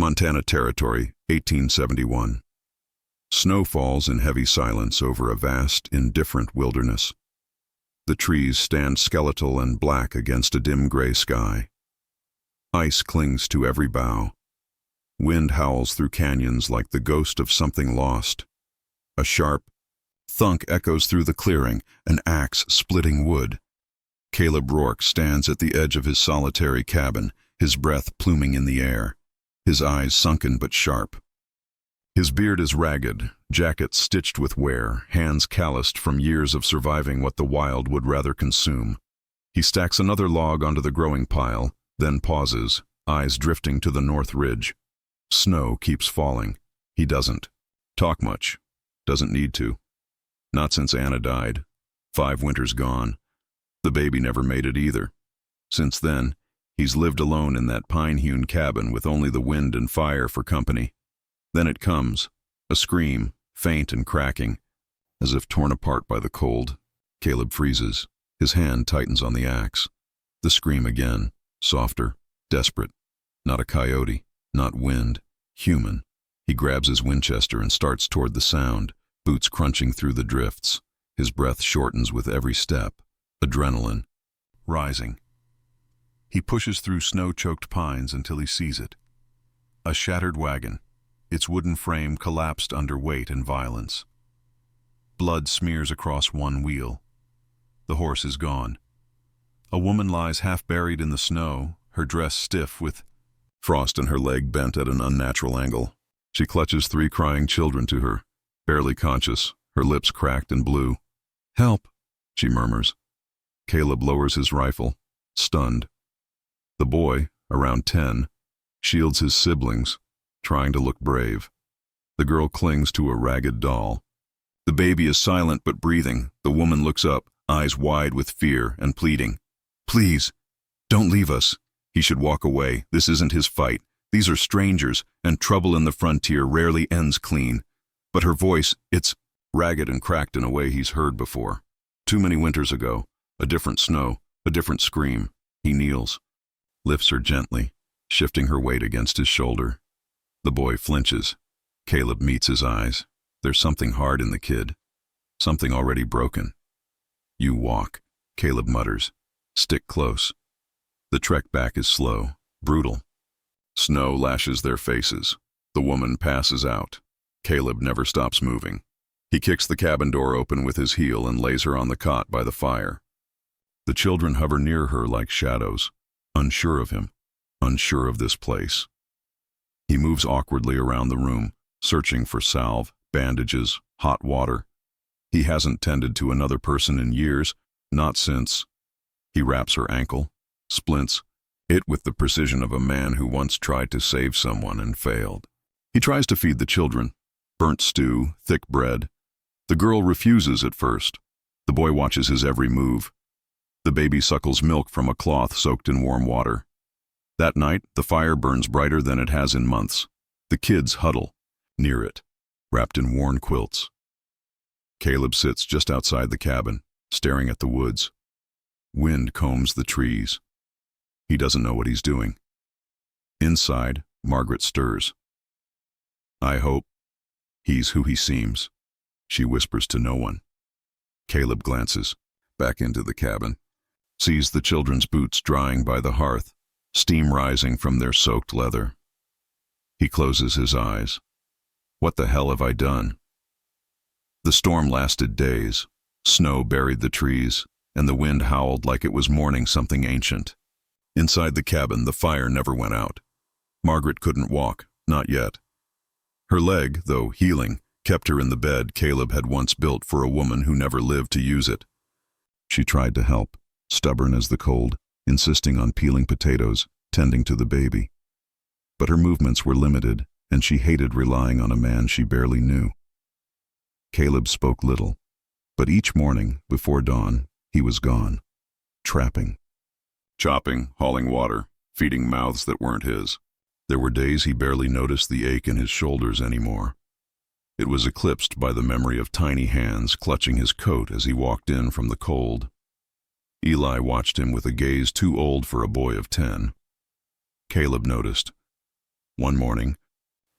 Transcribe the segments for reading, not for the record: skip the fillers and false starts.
Montana Territory, 1871. Snow falls in heavy silence over a vast, indifferent wilderness. The trees stand skeletal and black against a dim gray sky. Ice clings to every bough. Wind howls through canyons like the ghost of something lost. A sharp thunk echoes through the clearing, an axe splitting wood. Caleb Rourke stands at the edge of his solitary cabin, his breath pluming in the air, his eyes sunken but sharp. His beard is ragged, jacket stitched with wear, hands calloused from years of surviving what the wild would rather consume. He stacks another log onto the growing pile, then pauses, eyes drifting to the north ridge. Snow keeps falling. He doesn't talk much. Doesn't need to. Not since Anna died. 5 winters gone. The baby never made it either. Since then, he's lived alone in that pine-hewn cabin with only the wind and fire for company. Then it comes, a scream, faint and cracking, as if torn apart by the cold. Caleb freezes. His hand tightens on the axe. The scream again, softer, desperate. Not a coyote, not wind, human. He grabs his Winchester and starts toward the sound, boots crunching through the drifts. His breath shortens with every step, adrenaline rising. He pushes through snow-choked pines until he sees it. A shattered wagon, its wooden frame collapsed under weight and violence. Blood smears across one wheel. The horse is gone. A woman lies half buried in the snow, her dress stiff with frost and her leg bent at an unnatural angle. She clutches 3 crying children to her, barely conscious, her lips cracked and blue. "Help," she murmurs. Caleb lowers his rifle, stunned. The boy, around 10, shields his siblings, trying to look brave. The girl clings to a ragged doll. The baby is silent but breathing. The woman looks up, eyes wide with fear and pleading. "Please, don't leave us. He should walk away. This isn't his fight. These are strangers, and trouble in the frontier rarely ends clean." But her voice, it's ragged and cracked in a way he's heard before. Too many winters ago, a different snow, a different scream. He kneels, lifts her gently, shifting her weight against his shoulder. The boy flinches. Caleb meets his eyes. There's something hard in the kid, something already broken. "You walk," Caleb mutters. "Stick close." The trek back is slow, brutal. Snow lashes their faces. The woman passes out. Caleb never stops moving. He kicks the cabin door open with his heel and lays her on the cot by the fire. The children hover near her like shadows, unsure of him, unsure of this place. He moves awkwardly around the room, searching for salve, bandages, hot water. He hasn't tended to another person in years, not since. He wraps her ankle, splints it with the precision of a man who once tried to save someone and failed. He tries to feed the children, burnt stew, thick bread. The girl refuses at first. The boy watches his every move. The baby suckles milk from a cloth soaked in warm water. That night, the fire burns brighter than it has in months. The kids huddle near it, wrapped in worn quilts. Caleb sits just outside the cabin, staring at the woods. Wind combs the trees. He doesn't know what he's doing. Inside, Margaret stirs. "I hope he's who he seems," she whispers to no one. Caleb glances back into the cabin, sees the children's boots drying by the hearth, steam rising from their soaked leather. He closes his eyes. What the hell have I done? The storm lasted days. Snow buried the trees, and the wind howled like it was mourning something ancient. Inside the cabin, the fire never went out. Margaret couldn't walk, not yet. Her leg, though healing, kept her in the bed Caleb had once built for a woman who never lived to use it. She tried to help, stubborn as the cold, insisting on peeling potatoes, tending to the baby. But her movements were limited, and she hated relying on a man she barely knew. Caleb spoke little, but each morning, before dawn, he was gone, trapping. Chopping, hauling water, feeding mouths that weren't his. There were days he barely noticed the ache in his shoulders anymore. It was eclipsed by the memory of tiny hands clutching his coat as he walked in from the cold. Eli watched him with a gaze too old for a boy of 10. Caleb noticed. One morning,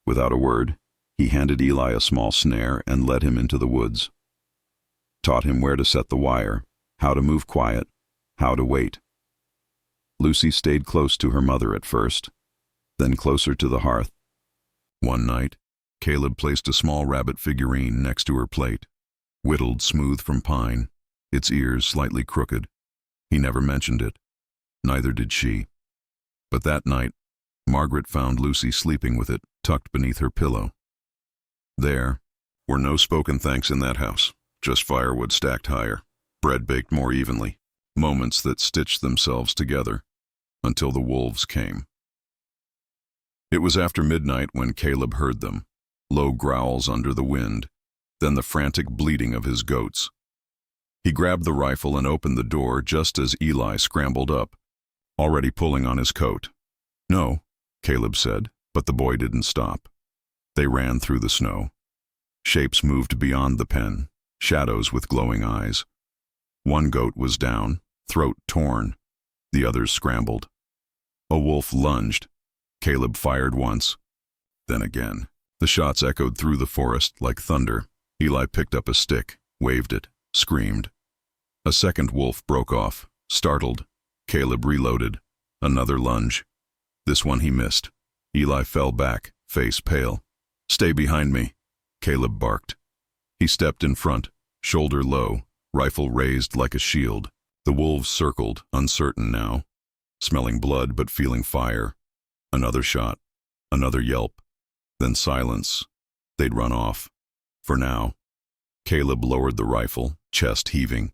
without a word, he handed Eli a small snare and led him into the woods. Taught him where to set the wire, how to move quiet, how to wait. Lucy stayed close to her mother at first, then closer to the hearth. One night, Caleb placed a small rabbit figurine next to her plate, whittled smooth from pine, its ears slightly crooked. He never mentioned it. Neither did she. But that night, Margaret found Lucy sleeping with it tucked beneath her pillow. There were no spoken thanks in that house, just firewood stacked higher, bread baked more evenly, moments that stitched themselves together until the wolves came. It was after midnight when Caleb heard them, low growls under the wind, then the frantic bleating of his goats. He grabbed the rifle and opened the door just as Eli scrambled up, already pulling on his coat. "No," Caleb said, but the boy didn't stop. They ran through the snow. Shapes moved beyond the pen, shadows with glowing eyes. One goat was down, throat torn. The others scrambled. A wolf lunged. Caleb fired once, then again. The shots echoed through the forest like thunder. Eli picked up a stick, waved it, screamed. A second wolf broke off, startled. Caleb reloaded. Another lunge. This one he missed. Eli fell back, face pale. "Stay behind me," Caleb barked. He stepped in front, shoulder low, rifle raised like a shield. The wolves circled, uncertain now, smelling blood but feeling fire. Another shot, another yelp, then silence. They'd run off. For now. Caleb lowered the rifle, chest heaving.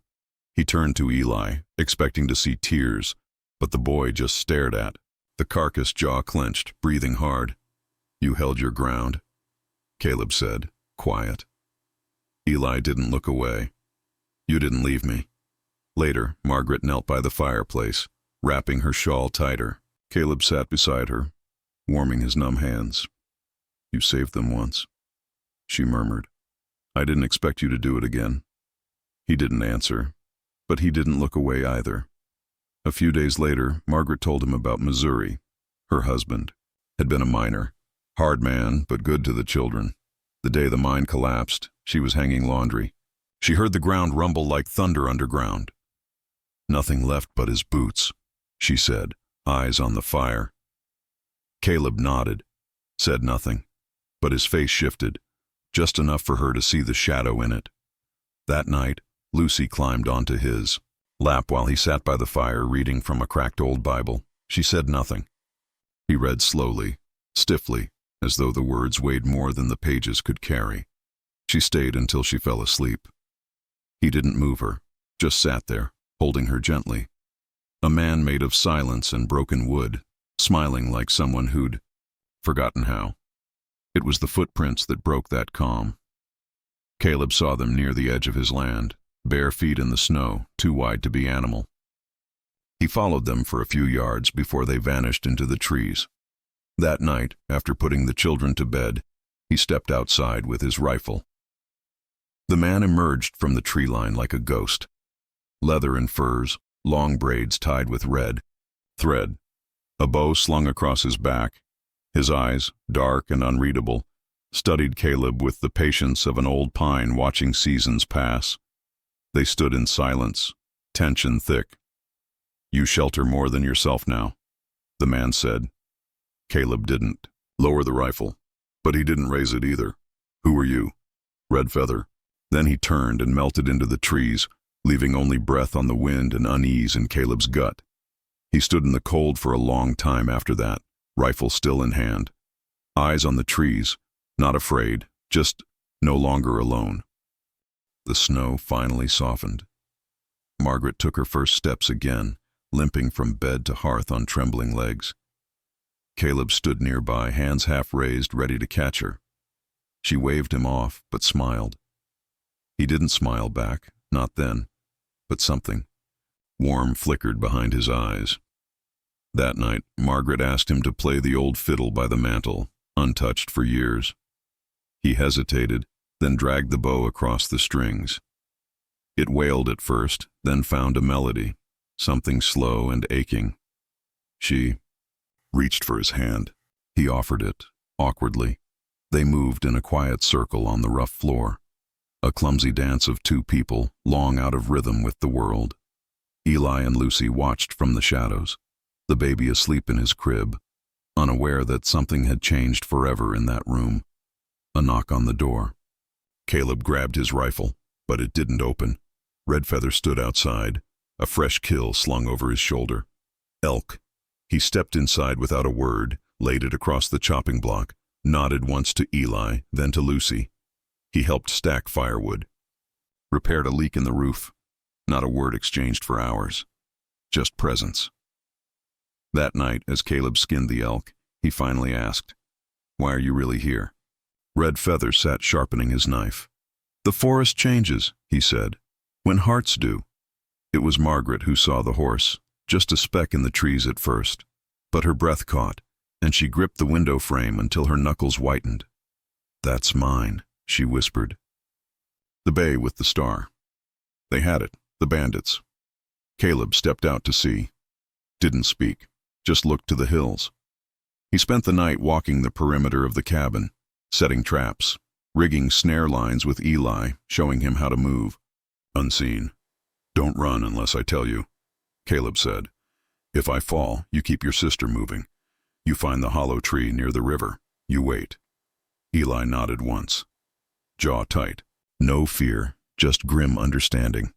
He turned to Eli, expecting to see tears, but the boy just stared at. The carcass jaw clenched, breathing hard. "You held your ground," Caleb said, quiet. Eli didn't look away. "You didn't leave me." Later, Margaret knelt by the fireplace, wrapping her shawl tighter. Caleb sat beside her, warming his numb hands. "You saved them once," she murmured. "I didn't expect you to do it again." He didn't answer, but he didn't look away either. A few days later, Margaret told him about Missouri. Her husband had been a miner, hard man but good to the children. The day the mine collapsed, she was hanging laundry. She heard the ground rumble like thunder underground. "Nothing left but his boots," she said, eyes on the fire. Caleb nodded, said nothing, but his face shifted, just enough for her to see the shadow in it. That night, Lucy climbed onto his lap while he sat by the fire reading from a cracked old Bible. She said nothing. He read slowly, stiffly, as though the words weighed more than the pages could carry. She stayed until she fell asleep. He didn't move her, just sat there, holding her gently. A man made of silence and broken wood, smiling like someone who'd forgotten how. It was the footprints that broke that calm. Caleb saw them near the edge of his land, bare feet in the snow, too wide to be animal. He followed them for a few yards before they vanished into the trees. That night, after putting the children to bed, he stepped outside with his rifle. The man emerged from the tree line like a ghost. Leather and furs, long braids tied with red thread, a bow slung across his back. His eyes, dark and unreadable, studied Caleb with the patience of an old pine watching seasons pass. They stood in silence, tension thick. "You shelter more than yourself now," the man said. Caleb didn't lower the rifle, but he didn't raise it either. "Who are you?" "Red Feather." Then he turned and melted into the trees, leaving only breath on the wind and unease in Caleb's gut. He stood in the cold for a long time after that, rifle still in hand. Eyes on the trees, not afraid, just no longer alone. The snow finally softened. Margaret took her first steps again, limping from bed to hearth on trembling legs. Caleb stood nearby, hands half raised, ready to catch her. She waved him off, but smiled. He didn't smile back, not then, but something warm flickered behind his eyes. That night, Margaret asked him to play the old fiddle by the mantel, untouched for years. He hesitated, then dragged the bow across the strings. It wailed at first, then found a melody, something slow and aching. She reached for his hand. He offered it, awkwardly. They moved in a quiet circle on the rough floor, a clumsy dance of two people, long out of rhythm with the world. Eli and Lucy watched from the shadows, the baby asleep in his crib, unaware that something had changed forever in that room. A knock on the door. Caleb grabbed his rifle, but it didn't open. Redfeather stood outside, a fresh kill slung over his shoulder. Elk. He stepped inside without a word, laid it across the chopping block, nodded once to Eli, then to Lucy. He helped stack firewood. Repaired a leak in the roof. Not a word exchanged for hours. Just presence. That night, as Caleb skinned the elk, he finally asked, "Why are you really here?" Redfeather sat sharpening his knife. "The forest changes," he said, "when hearts do." It was Margaret who saw the horse, just a speck in the trees at first, but her breath caught, and she gripped the window frame until her knuckles whitened. "That's mine," she whispered. The bay with the star. They had it, the bandits. Caleb stepped out to sea. Didn't speak, just looked to the hills. He spent the night walking the perimeter of the cabin, setting traps, rigging snare lines with Eli, showing him how to move. Unseen. "Don't run unless I tell you," Caleb said. "If I fall, you keep your sister moving. You find the hollow tree near the river. You wait." Eli nodded once. Jaw tight. No fear, just grim understanding.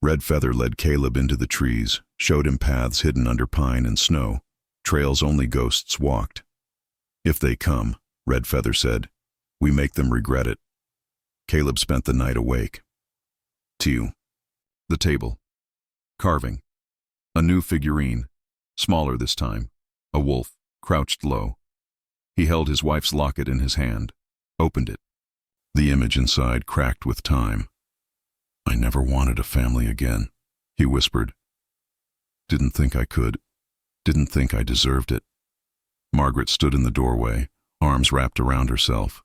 Redfeather led Caleb into the trees, showed him paths hidden under pine and snow, trails only ghosts walked. "If they come," Redfeather said, "we make them regret it." Caleb spent the night awake. Tew. The table. Carving. A new figurine, smaller this time, a wolf, crouched low. He held his wife's locket in his hand, opened it. The image inside cracked with time. "I never wanted a family again," he whispered. "Didn't think I could. Didn't think I deserved it." Margaret stood in the doorway, arms wrapped around herself.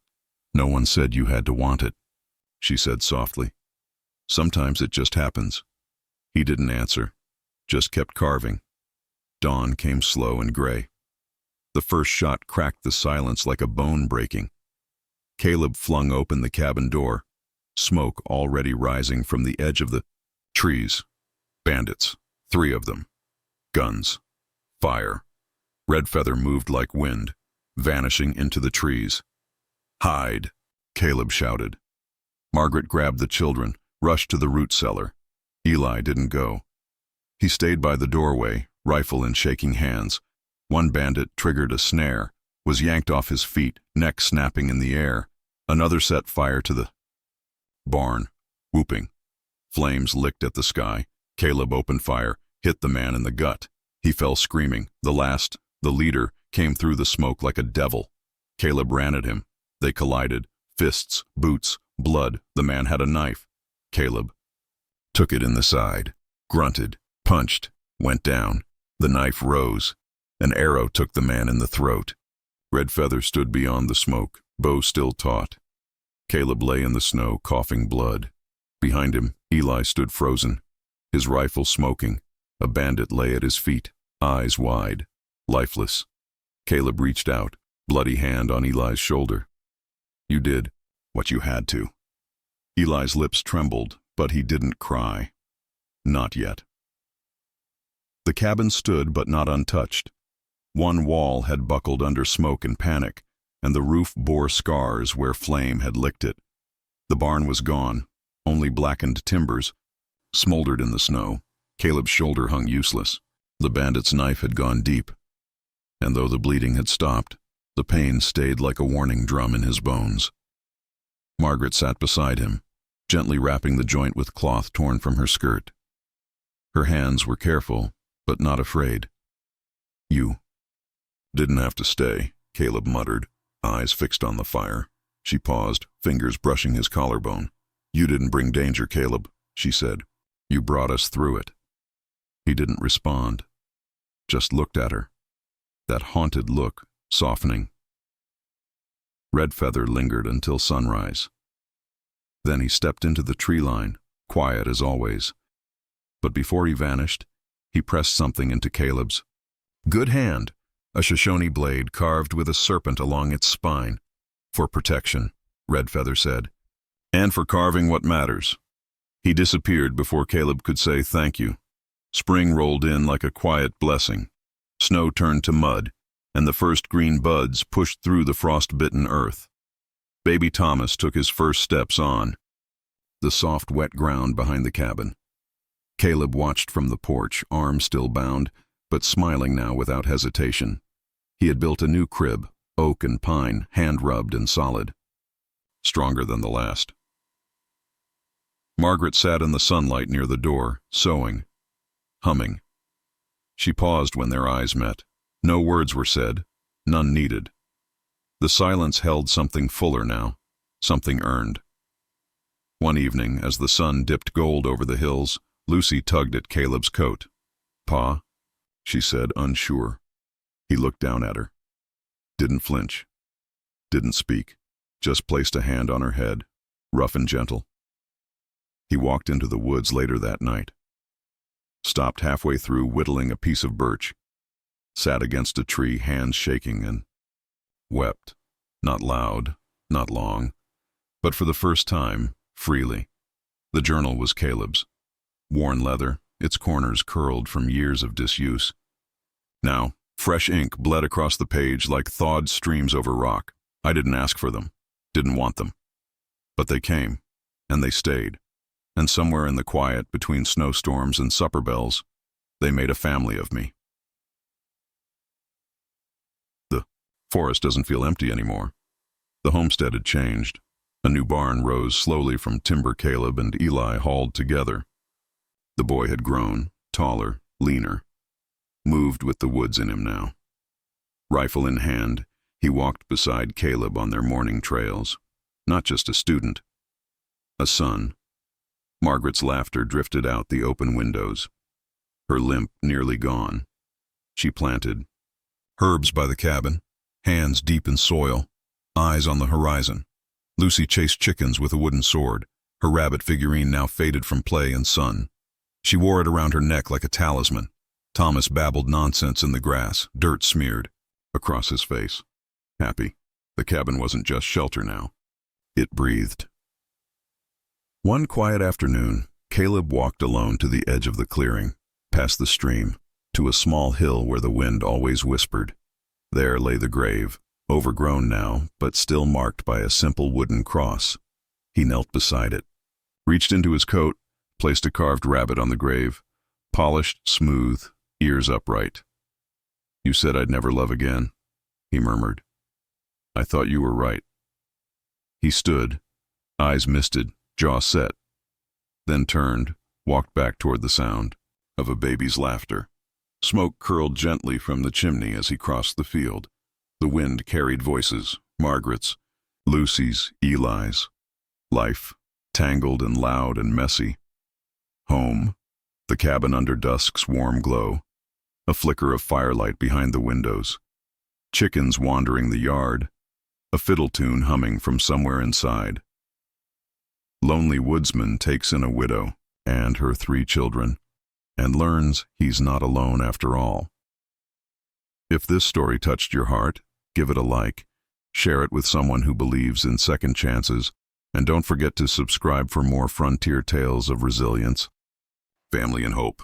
"No one said you had to want it," she said softly. "Sometimes it just happens." He didn't answer, just kept carving. Dawn came slow and gray. The first shot cracked the silence like a bone breaking. Caleb flung open the cabin door, smoke already rising from the edge of the trees. Bandits, 3 of them. Guns. Fire. Redfeather moved like wind, vanishing into the trees. "Hide," Caleb shouted. Margaret grabbed the children, rushed to the root cellar. Eli didn't go. He stayed by the doorway, rifle in shaking hands. One bandit triggered a snare, was yanked off his feet, neck snapping in the air. Another set fire to the barn, whooping. Flames licked at the sky. Caleb opened fire, hit the man in the gut. He fell screaming. The last, the leader, came through the smoke like a devil. Caleb ran at him. They collided. Fists, boots, blood. The man had a knife. Caleb took it in the side, grunted, punched, went down. The knife rose. An arrow took the man in the throat. Redfeather stood beyond the smoke, bow still taut. Caleb lay in the snow, coughing blood. Behind him, Eli stood frozen, his rifle smoking. A bandit lay at his feet, eyes wide, lifeless. Caleb reached out, bloody hand on Eli's shoulder. "You did what you had to." Eli's lips trembled, but he didn't cry. Not yet. The cabin stood but not untouched. One wall had buckled under smoke and panic, and the roof bore scars where flame had licked it. The barn was gone, only blackened timbers smoldered in the snow. Caleb's shoulder hung useless. The bandit's knife had gone deep, and though the bleeding had stopped, the pain stayed like a warning drum in his bones. Margaret sat beside him, gently wrapping the joint with cloth torn from her skirt. Her hands were careful, but not afraid. "You didn't have to stay," Caleb muttered, eyes fixed on the fire. She paused, fingers brushing his collarbone. "You didn't bring danger, Caleb," she said. "You brought us through it." He didn't respond, just looked at her, that haunted look softening. Redfeather lingered until sunrise. Then he stepped into the tree line, quiet as always. But before he vanished, he pressed something into Caleb's. "Good hand," a Shoshone blade carved with a serpent along its spine. For protection, Redfeather said, and for carving what matters. He disappeared before Caleb could say thank you. Spring rolled in like a quiet blessing. Snow turned to mud, and the first green buds pushed through the frost-bitten earth. Baby Thomas took his first steps on the soft, wet ground behind the cabin. Caleb watched from the porch, arms still bound, but smiling now without hesitation. He had built a new crib, oak and pine, hand-rubbed and solid. Stronger than the last. Margaret sat in the sunlight near the door, sewing, humming. She paused when their eyes met. No words were said, none needed. The silence held something fuller now, something earned. One evening, as the sun dipped gold over the hills, Lucy tugged at Caleb's coat. "Pa," she said, unsure. He looked down at her. Didn't flinch. Didn't speak. Just placed a hand on her head, rough and gentle. He walked into the woods later that night. Stopped halfway through whittling a piece of birch. Sat against a tree, hands shaking, and wept. Not loud, not long, but for the first time, freely. The journal was Caleb's. Worn leather, its corners curled from years of disuse. Now, fresh ink bled across the page like thawed streams over rock. I didn't ask for them, didn't want them. But they came, and they stayed. And somewhere in the quiet between snowstorms and supper bells, they made a family of me. The forest doesn't feel empty anymore. The homestead had changed. A new barn rose slowly from timber Caleb and Eli hauled together. The boy had grown, taller, leaner, moved with the woods in him now. Rifle in hand, he walked beside Caleb on their morning trails. Not just a student, a son. Margaret's laughter drifted out the open windows. Her limp nearly gone. She planted. Herbs by the cabin, hands deep in soil, eyes on the horizon. Lucy chased chickens with a wooden sword, her rabbit figurine now faded from play and sun. She wore it around her neck like a talisman. Thomas babbled nonsense in the grass, dirt smeared across his face. Happy. The cabin wasn't just shelter now. It breathed. One quiet afternoon, Caleb walked alone to the edge of the clearing, past the stream, to a small hill where the wind always whispered. There lay the grave, overgrown now, but still marked by a simple wooden cross. He knelt beside it, reached into his coat, placed a carved rabbit on the grave, polished, smooth, ears upright. "You said I'd never love again," he murmured. "I thought you were right." He stood, eyes misted, jaw set, then turned, walked back toward the sound of a baby's laughter. Smoke curled gently from the chimney as he crossed the field. The wind carried voices, Margaret's, Lucy's, Eli's. Life, tangled and loud and messy. Home, the cabin under dusk's warm glow, a flicker of firelight behind the windows. Chickens wandering the yard, a fiddle tune humming from somewhere inside. Lonely woodsman takes in a widow and her 3 children, and learns he's not alone after all. If this story touched your heart, give it a like, share it with someone who believes in second chances, and don't forget to subscribe for more frontier tales of resilience, family, and hope.